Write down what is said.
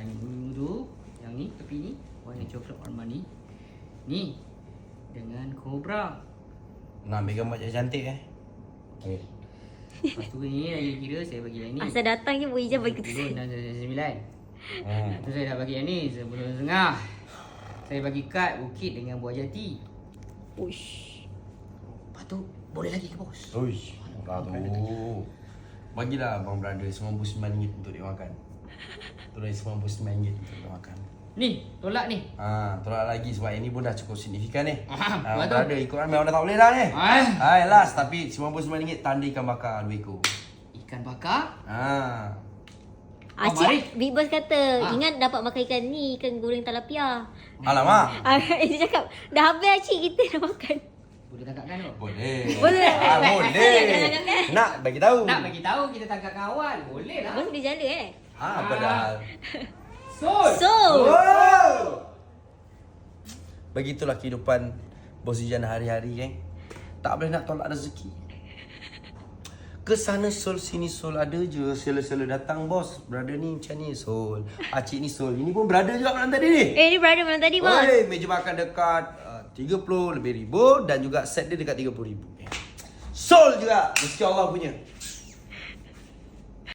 Yang ungu tu, yang ni tepi ni warna coklat warna ni. Ni dengan kobra. Nak ambil gambar cantik Okay. Lepas tu ni saya kira saya bagi yang ni. Asal datang je boleh je bagi tu. 10 dan 9. Tu saya dah bagi yang ni 10.5. Saya bagi kad bukit dengan buah jati. Uish. Lepas tu boleh lagi ke bos? Uish, murah tu. Bagilah abang brother RM99 untuk dia makan. Tu dari RM99 untuk dia makan. Ni, tolak ni. Tolak lagi sebab ini pun dah cukup signifikan ni. Betul. Brother ikut kan memang dah tak boleh dah ni. Hai last tapi RM99 tanda ikan bakar 2 ekor. Ikan bakar. Cik, Big Boss kata, ingat dapat makan ikan ni, ikan goreng tilapia. Alamak. Dia cakap, dah habis cik kita dah makan. Boleh tangkapkan tu? Boleh. Boleh. Boleh. Nak bagi tahu. Nak bagi tahu kita tangkap kawan. Boleh lah. Bos dia jala Padahal. So. Wow. Begitulah kehidupan Bos Zijan hari-hari kan. Tak boleh nak tolak rezeki. Ke sana Sol, sini Sol, ada je sela-sela datang bos. Brother ni macam ni Sol. Pakcik ni Sol. Ini pun brother juga malam tadi ni. Ni brother malam tadi bos. Oi, meja makan dekat 30 lebih ribu dan juga set dia dekat 30 ribu. Sol juga. Mesti Allah punya.